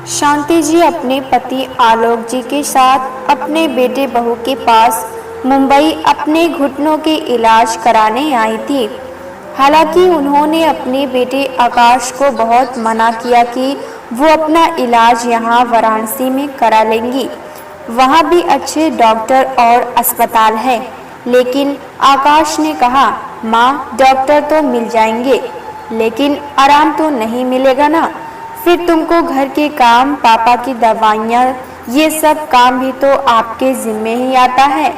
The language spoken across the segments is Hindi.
शांति जी अपने पति आलोक जी के साथ अपने बेटे बहू के पास मुंबई अपने घुटनों के इलाज कराने आई थी। हालांकि उन्होंने अपने बेटे आकाश को बहुत मना किया कि वो अपना इलाज यहाँ वाराणसी में करा लेंगी। वहाँ भी अच्छे डॉक्टर और अस्पताल है। लेकिन आकाश ने कहा, माँ डॉक्टर तो मिल जाएंगे लेकिन आराम तो नहीं मिलेगा ना। फिर तुमको घर के काम, पापा की दवाइयाँ, ये सब काम भी तो आपके जिम्मे ही आता है।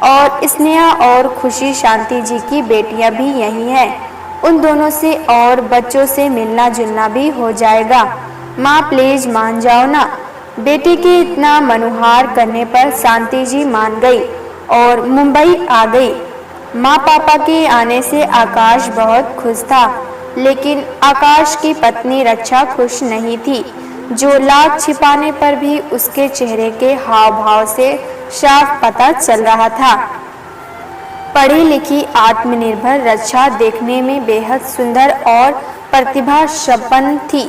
और स्नेहा और खुशी शांति जी की बेटियां भी यही हैं। उन दोनों से और बच्चों से मिलना जुलना भी हो जाएगा। माँ प्लीज मान जाओ ना। बेटे के इतना मनुहार करने पर शांति जी मान गई और मुंबई आ गई। माँ पापा के आने से आकाश बहुत खुश था, लेकिन आकाश की पत्नी रक्षा खुश नहीं थी, जो लाख छिपाने पर भी उसके चेहरे के हाव भाव से साफ पता चल रहा था। पढ़ी लिखी आत्मनिर्भर रक्षा देखने में बेहद सुंदर और प्रतिभा संपन्न थी।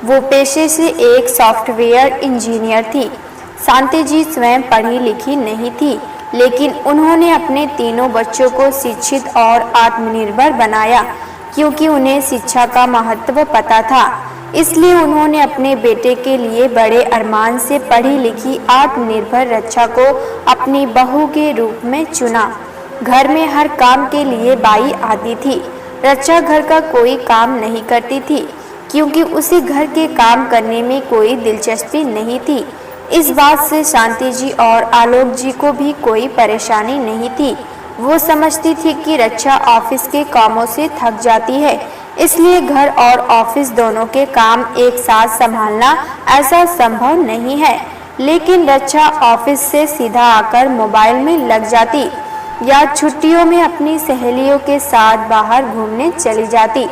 वो पेशे से एक सॉफ्टवेयर इंजीनियर थी। शांति जी स्वयं पढ़ी लिखी नहीं थी, लेकिन उन्होंने अपने तीनों बच्चों को शिक्षित और आत्मनिर्भर बनाया, क्योंकि उन्हें शिक्षा का महत्व पता था। इसलिए उन्होंने अपने बेटे के लिए बड़े अरमान से पढ़ी लिखी आत्मनिर्भर रक्षा को अपनी बहू के रूप में चुना। घर में हर काम के लिए बाई आती थी। रक्षा घर का कोई काम नहीं करती थी, क्योंकि उसे घर के काम करने में कोई दिलचस्पी नहीं थी। इस बात से शांति जी और आलोक जी को भी कोई परेशानी नहीं थी। वो समझती थी कि रक्षा ऑफिस के कामों से थक जाती है, इसलिए घर और ऑफिस दोनों के काम एक साथ संभालना ऐसा संभव नहीं है। लेकिन रक्षा ऑफिस से सीधा आकर मोबाइल में लग जाती या छुट्टियों में अपनी सहेलियों के साथ बाहर घूमने चली जाती।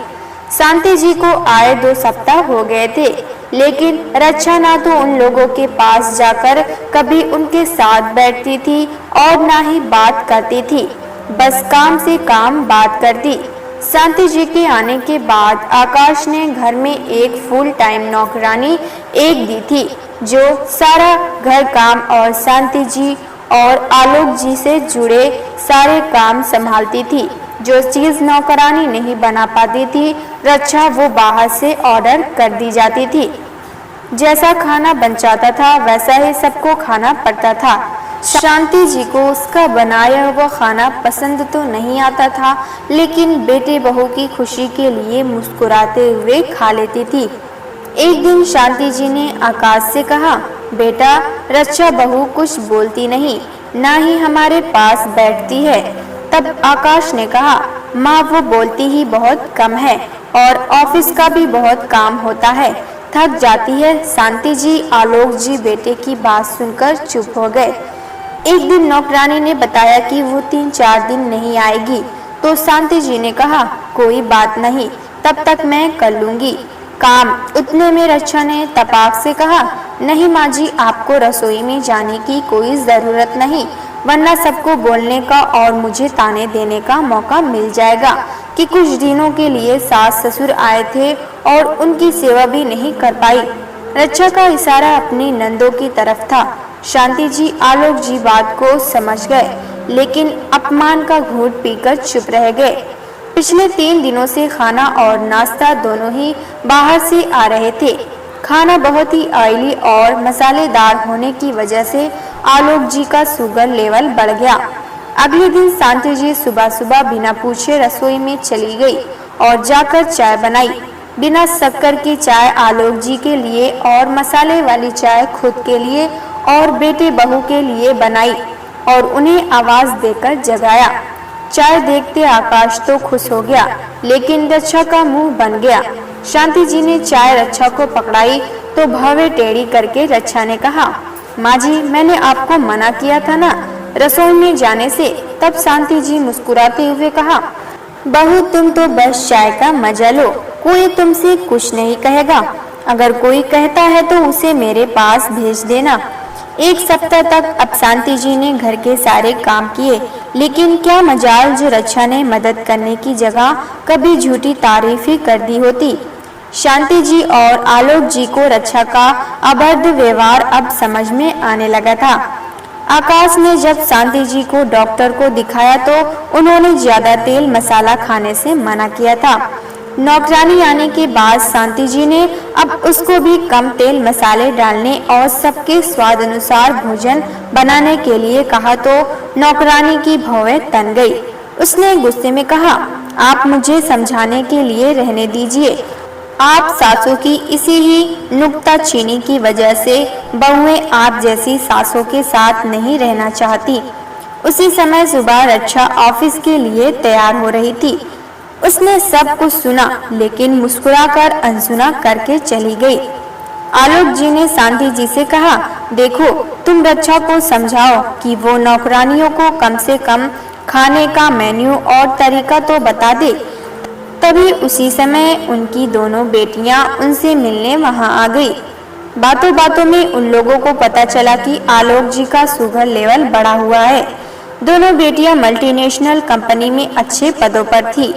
शांति जी को आए 2 सप्ताह हो गए थे, लेकिन रक्षा ना तो उन लोगों के पास जाकर कभी उनके साथ बैठती थी और ना ही बात करती थी। बस काम से काम बात करती। शांति जी के आने के बाद आकाश ने घर में एक फुल टाइम नौकरानी एक दी थी, जो सारा घर काम और शांति जी और आलोक जी से जुड़े सारे काम संभालती थी। जो चीज नौकरानी नहीं बना पाती थी, रक्षा वो बाहर से ऑर्डर कर दी जाती थी। जैसा खाना बन जाता था वैसा ही सबको खाना पड़ता था। शांति जी को उसका बनाया हुआ खाना पसंद तो नहीं आता था, लेकिन बेटे बहू की खुशी के लिए मुस्कुराते हुए खा लेती थी। एक दिन शांति जी ने आकाश से कहा, बेटा रक्षा बहू कुछ बोलती नहीं, ना ही हमारे पास बैठती है। तब आकाश ने कहा, माँ वो बोलती ही बहुत कम है और ऑफिस का भी बहुत काम होता है, थक जाती है। शांति जी आलोक जी बेटे की बात सुनकर चुप हो गए। एक दिन नौकरानी ने बताया कि वो 3-4 दिन नहीं आएगी, तो शांति जी ने कहा, कोई बात नहीं, तब तक मैं कर लूंगी काम। उतने में रक्षा ने तपाक से कहा, नहीं माँ जी, आपको रसोई में जाने की कोई जरूरत नहीं, वरना सबको बोलने का और मुझे ताने देने का मौका मिल जाएगा कि कुछ दिनों के लिए सास ससुर आए थे और उनकी सेवा भी नहीं कर पाई। रक्षा का इशारा अपनी नंदों की तरफ था। शांति जी आलोक जी बात को समझ गए, लेकिन अपमान का घूंट पीकर चुप रह गए। पिछले 3 दिनों से खाना और नाश्ता दोनों ही बाहर से आ रहे थे। खाना बहुत ही ऑयली और मसालेदार होने की वजह से आलोक जी का शुगर लेवल बढ़ गया। अगले दिन शांति जी सुबह सुबह बिना पूछे रसोई में चली गई और जाकर चाय बनाई। बिना शक्कर की चाय आलोक जी के लिए और मसाले वाली चाय खुद के लिए और बेटे बहू के लिए बनाई और उन्हें आवाज देकर जगाया। चाय देखते आकाश तो खुश हो गया, लेकिन रक्षा का मुंह बन गया। शांति जी ने चाय रक्षा को पकड़ाई तो भवें टेढ़ी करके रक्षा ने कहा, माँ जी मैंने आपको मना किया था ना रसोई में जाने से। तब शांति जी मुस्कुराते हुए कहा, बहू तुम तो बस चाय का मजा लो, कोई तुमसे कुछ नहीं कहेगा। अगर कोई कहता है तो उसे मेरे पास भेज देना। 1 सप्ताह तक अब शांति जी ने घर के सारे काम किए, लेकिन क्या मजाल जो रक्षा ने मदद करने की जगह कभी झूठी तारीफ ही कर दी होती। शांति जी और आलोक जी को रक्षा का अभद्र व्यवहार अब समझ में आने लगा था। आकाश ने जब शांति जी को डॉक्टर को दिखाया तो उन्होंने ज्यादा तेल मसाला खाने से मना किया था। नौकरानी आने के बाद शांति जी ने अब उसको भी कम तेल मसाले डालने और सबके स्वाद अनुसार भोजन बनाने के लिए कहा तो नौकरानी की भौवें तन गई। उसने गुस्से में कहा, आप मुझे समझाने के लिए रहने दीजिए। आप सासों की इसी ही नुक्ताचीनी की वजह से बहुएं आप जैसी सासों के साथ नहीं रहना चाहती। उसी समय सुबह रक्षा ऑफिस के लिए तैयार हो रही थी। उसने सब कुछ सुना लेकिन मुस्कुराकर अनसुना करके चली गई। आलोक जी ने शांति जी से कहा, देखो तुम रक्षा को समझाओ कि वो नौकरानियों को कम से कम खाने का मेन्यू और तरीका तो बता दे। तभी उसी समय उनकी दोनों बेटियां उनसे मिलने वहां आ गई। बातों बातों में उन लोगों को पता चला कि आलोक जी का शुगर लेवल बढ़ा हुआ है। दोनों बेटियां मल्टीनेशनल कंपनी में अच्छे पदों पर थी।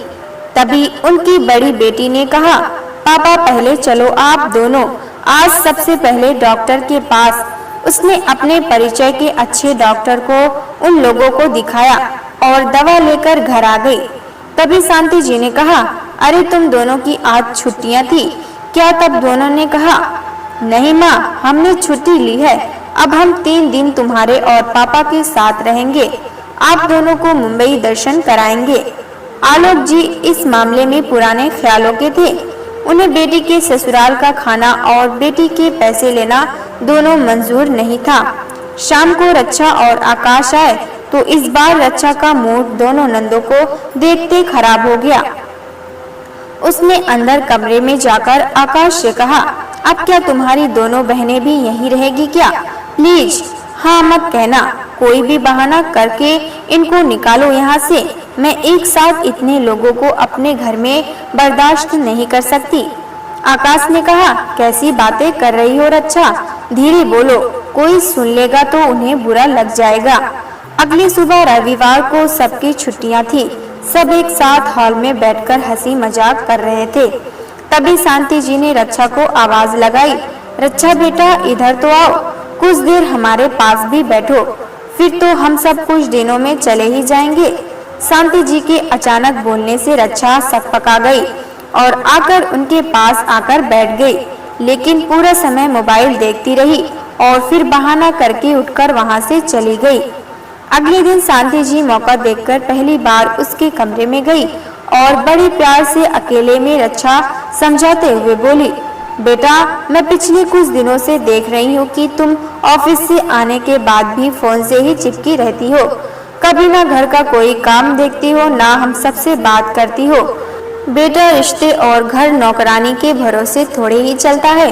तभी उनकी बड़ी बेटी ने कहा, पापा पहले चलो आप दोनों, आज सबसे पहले डॉक्टर के पास। उसने अपने परिचय के अच्छे डॉक्टर को उन लोगों को दिखाया और दवा लेकर घर आ गई। तभी शांति जी ने कहा, अरे तुम दोनों की आज छुट्टियां थी क्या? तब दोनों ने कहा, नहीं माँ, हमने छुट्टी ली है। अब हम 3 दिन तुम्हारे और पापा के साथ रहेंगे। आप दोनों को मुंबई दर्शन कराएंगे। आलोक जी इस मामले में पुराने ख्यालों के थे। उन्हें बेटी के ससुराल का खाना और बेटी के पैसे लेना दोनों मंजूर नहीं था। शाम को रक्षा और आकाश आए तो इस बार रक्षा का मूड दोनों नंदों को देखते खराब हो गया। उसने अंदर कमरे में जाकर आकाश से कहा, अब क्या तुम्हारी दोनों बहनें भी यहीं रहेगी क्या? प्लीज हाँ मत कहना, कोई भी बहाना करके इनको निकालो यहाँ से। मैं एक साथ इतने लोगों को अपने घर में बर्दाश्त नहीं कर सकती। आकाश ने कहा, कैसी बातें कर रही हो रक्षा, धीरे बोलो, कोई सुन लेगा तो उन्हें बुरा लग जाएगा। अगली सुबह रविवार को सबकी छुट्टियां थी। सब एक साथ हॉल में बैठकर हंसी मजाक कर रहे थे। तभी शांति जी ने रक्षा को आवाज लगाई, रक्षा बेटा इधर तो आओ, कुछ देर हमारे पास भी बैठो, फिर तो हम सब कुछ दिनों में चले ही जाएंगे। शांति जी के अचानक बोलने से रक्षा सकपका गई और आकर उनके पास आकर बैठ गई, लेकिन पूरा समय मोबाइल देखती रही और फिर बहाना करके उठकर वहां से चली गई। अगले दिन शांति जी मौका देखकर पहली बार उसके कमरे में गई और बड़े प्यार से अकेले में रक्षा समझाते हुए बोली, बेटा मैं पिछले कुछ दिनों से देख रही हूँ कि तुम ऑफिस से आने के बाद भी फोन से ही चिपकी रहती हो। कभी ना घर का कोई काम देखती हो ना हम सबसे बात करती हो। बेटा रिश्ते और घर नौकरानी के भरोसे थोड़े ही चलता है,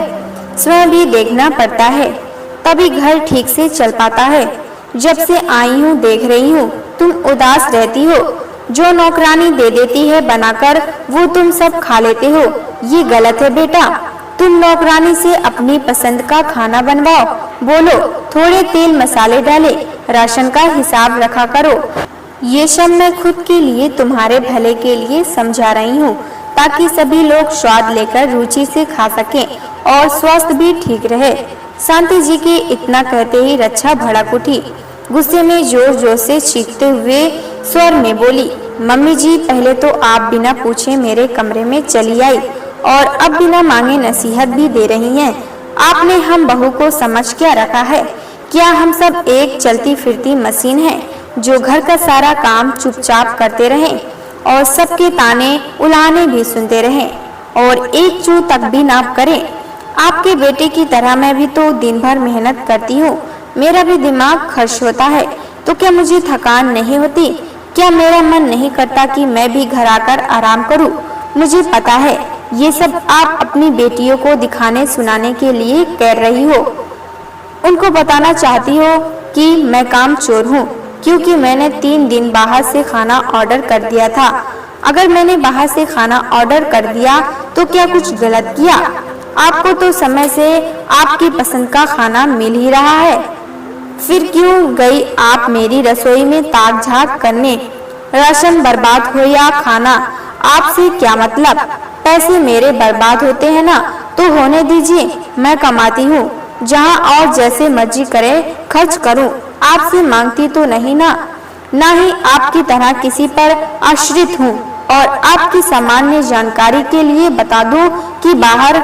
स्वयं भी देखना पड़ता है, तभी घर ठीक से चल पाता है। जब से आई हूँ देख रही हूँ तुम उदास रहती हो। जो नौकरानी दे देती है बनाकर वो तुम सब खा लेते हो, ये गलत है बेटा। तुम नौकरानी से अपनी पसंद का खाना बनवाओ, बोलो थोड़े तेल मसाले डाले, राशन का हिसाब रखा करो। ये सब मैं खुद के लिए तुम्हारे भले के लिए समझा रही हूँ, ताकि सभी लोग स्वाद लेकर रुचि से खा सकें और स्वास्थ्य भी ठीक रहे। शांति जी के इतना कहते ही रक्षा भड़क उठी। गुस्से में जोर जोर से चीखते हुए स्वर में बोली, मम्मी जी पहले तो आप बिना पूछे मेरे कमरे में चली आई और अब बिना मांगे नसीहत भी दे रही हैं। आपने हम बहू को समझ क्या रखा है? क्या हम सब एक चलती फिरती मशीन है जो घर का सारा काम चुपचाप करते रहें और सबके ताने उलाने भी सुनते रहें और एक चू तक भी ना करें? आपके बेटे की तरह मैं भी तो दिन भर मेहनत करती हूँ, मेरा भी दिमाग खर्च होता है, तो क्या मुझे थकान नहीं होती? क्या मेरा मन नहीं करता कि मैं भी घर आकर आराम करूँ? मुझे पता है ये सब आप अपनी बेटियों को दिखाने सुनाने के लिए कर रही हो। उनको बताना चाहती हो कि मैं काम चोर हूँ, क्योंकि मैंने 3 दिन बाहर से खाना ऑर्डर कर दिया था। अगर मैंने बाहर से खाना ऑर्डर कर दिया तो क्या कुछ गलत किया? आपको तो समय से आपकी पसंद का खाना मिल ही रहा है, फिर क्यों गई आप मेरी रसोई में ताक झाक करने? राशन बर्बाद हो या खाना, आपसे क्या मतलब? पैसे मेरे बर्बाद होते हैं ना, तो होने दीजिए, मैं कमाती हूँ, जहाँ और जैसे मर्जी करे खर्च करूँ, आपसे मांगती तो नहीं ना, ना ही आपकी तरह किसी पर आश्रित हूँ। और आपकी सामान्य जानकारी के लिए बता दूं कि बाहर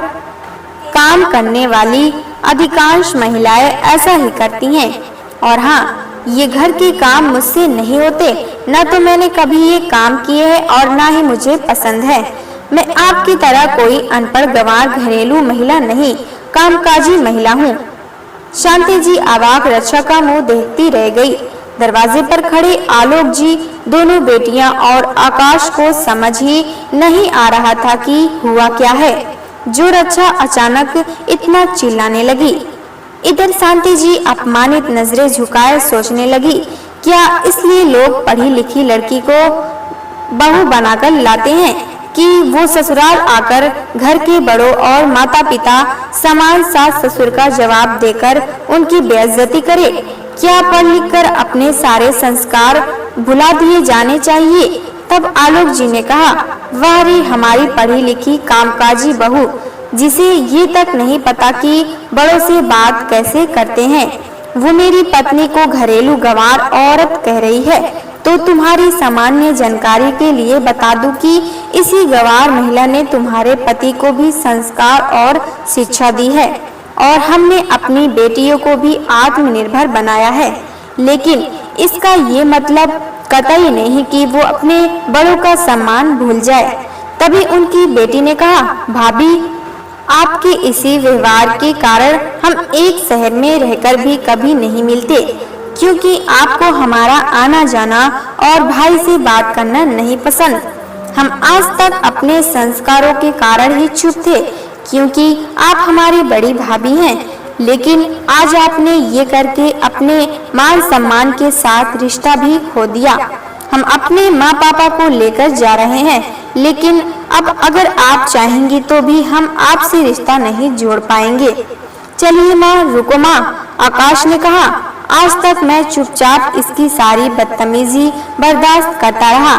काम करने वाली अधिकांश महिलाएं ऐसा ही करती हैं। और हाँ, ये घर के काम मुझसे नहीं होते, न तो मैंने कभी ये काम किए हैं और ना ही मुझे पसंद है। मैं आपकी तरह कोई अनपढ़ गंवार घरेलू महिला नहीं, कामकाजी महिला हूँ। शांति जी अवाक रक्षा का मुंह देखती रह गई। दरवाजे पर खड़े आलोक जी दोनों बेटियां और आकाश को समझ ही नहीं आ रहा था कि हुआ क्या है, जो रक्षा अचानक इतना चिल्लाने लगी। इधर शांति जी अपमानित नजरें झुकाए सोचने लगी, क्या इसलिए लोग पढ़ी लिखी लड़की को बहू बनाकर लाते हैं कि वो ससुराल आकर घर के बड़ों और माता पिता समान सास ससुर का जवाब देकर उनकी बेइज्जती करे? क्या पढ़ लिख कर अपने सारे संस्कार भुला दिए जाने चाहिए? तब आलोक जी ने कहा, वाह रे हमारी पढ़ी लिखी कामकाजी बहू, जिसे ये तक नहीं पता कि बड़ों से बात कैसे करते हैं। वो मेरी पत्नी को घरेलू गंवार औरत कह रही है। तो तुम्हारी सामान्य जानकारी के लिए बता दूं कि इसी गंवार महिला ने तुम्हारे पति को भी संस्कार और शिक्षा दी है, और हमने अपनी बेटियों को भी आत्मनिर्भर बनाया है। लेकिन इसका ये मतलब कतई नहीं कि वो अपने बड़ों का सम्मान भूल जाए। तभी उनकी बेटी ने कहा, भाभी, आपके इसी व्यवहार के कारण हम एक शहर में रहकर भी कभी नहीं मिलते, क्योंकि आपको हमारा आना जाना और भाई से बात करना नहीं पसंद। हम आज तक अपने संस्कारों के कारण ही चुप थे, क्योंकि आप हमारी बड़ी भाभी हैं। लेकिन आज आपने ये करके अपने मान सम्मान के साथ रिश्ता भी खो दिया। हम अपने माँ पापा को लेकर जा रहे हैं, लेकिन अब अगर आप चाहेंगी तो भी हम आपसे रिश्ता नहीं जोड़ पाएंगे। चलिए माँ, रुको माँ, आकाश ने कहा। आज तक मैं चुपचाप इसकी सारी बदतमीजी बर्दाश्त करता रहा,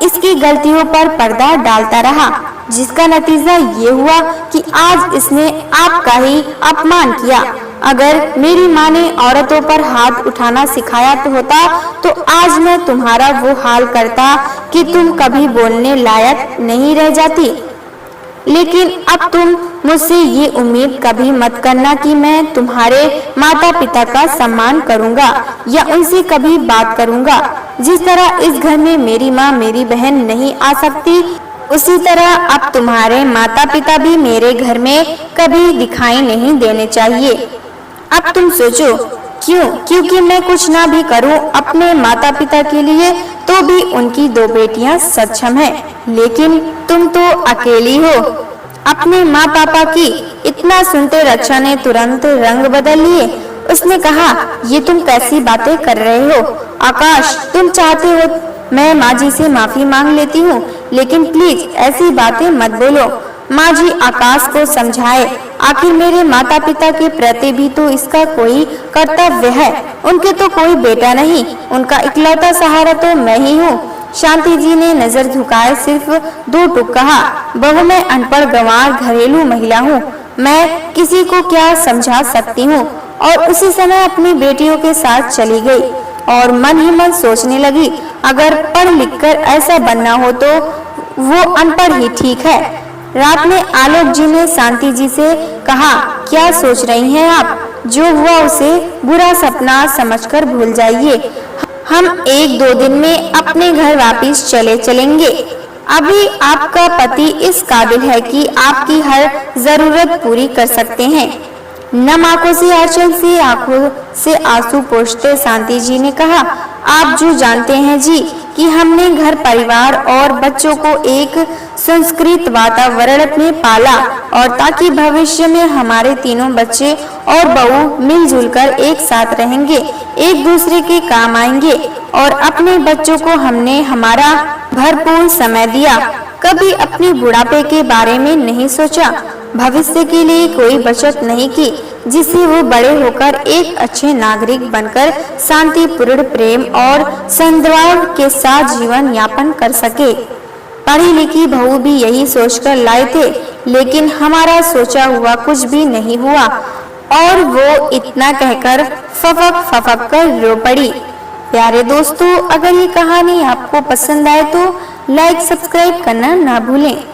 इसकी गलतियों पर पर्दा डालता रहा, जिसका नतीजा ये हुआ कि आज इसने आपका ही अपमान किया। अगर मेरी माँ ने औरतों पर हाथ उठाना सिखाया तो होता, तो आज मैं तुम्हारा वो हाल करता कि तुम कभी बोलने लायक नहीं रह जाती। लेकिन अब तुम मुझसे ये उम्मीद कभी मत करना कि मैं तुम्हारे माता पिता का सम्मान करूंगा या उनसे कभी बात करूंगा। जिस तरह इस घर में मेरी माँ मेरी बहन नहीं आ सकती, उसी तरह अब तुम्हारे माता पिता भी मेरे घर में कभी दिखाई नहीं देने चाहिए। अब तुम सोचो, क्यों? क्योंकि मैं कुछ ना भी करूं अपने माता पिता के लिए, तो भी उनकी दो बेटियां सक्षम हैं। लेकिन तुम तो अकेली हो अपने माँ पापा की। इतना सुनते रक्षा ने तुरंत रंग बदल लिए। उसने कहा, ये तुम कैसी बातें कर रहे हो आकाश? तुम चाहते हो मैं माँ जी से माफी मांग लेती हूँ, लेकिन प्लीज ऐसी बातें मत बोलो। माँ जी आकाश को समझाए, आखिर मेरे माता पिता के प्रति भी तो इसका कोई कर्तव्य है। उनके तो कोई बेटा नहीं, उनका इकलौता सहारा तो मैं ही हूँ। शांति जी ने नजर झुकाए सिर्फ दो टुक कहा, बहू मैं अनपढ़ गंवार घरेलू महिला हूँ, मैं किसी को क्या समझा सकती हूँ। और उसी समय अपनी बेटियों के साथ चली गई और मन ही मन सोचने लगी, अगर पढ़ लिख कर ऐसा बनना हो तो वो अनपढ़ ही ठीक है। रात में आलोक जी ने शांति जी से कहा, क्या सोच रही हैं आप? जो हुआ उसे बुरा सपना समझकर भूल जाइए। हम एक दो दिन में अपने घर वापस चलेंगे। अभी आपका पति इस काबिल है कि आपकी हर जरूरत पूरी कर सकते हैं। नम आंखों से आंचल से आंखों से आंसू पोंछते शांति जी ने कहा, आप जो जानते हैं जी कि हमने घर परिवार और बच्चों को एक संस्कृत वातावरण में पाला, और ताकि भविष्य में हमारे तीनों बच्चे और बहू मिलजुल कर एक साथ रहेंगे, एक दूसरे के काम आएंगे। और अपने बच्चों को हमने हमारा भरपूर समय दिया, कभी अपने बुढ़ापे के बारे में नहीं सोचा, भविष्य के लिए कोई बचत नहीं की, जिससे वो बड़े होकर एक अच्छे नागरिक बनकर शांतिपूर्ण प्रेम और सद्भाव के साथ जीवन यापन कर सके। पढ़ी लिखी बहू भी यही सोचकर लाए थे, लेकिन हमारा सोचा हुआ कुछ भी नहीं हुआ। और वो इतना कहकर फफक फफक कर रो पड़ी। प्यारे दोस्तों, अगर ये कहानी आपको पसंद आए तो लाइक सब्सक्राइब करना ना भूलें।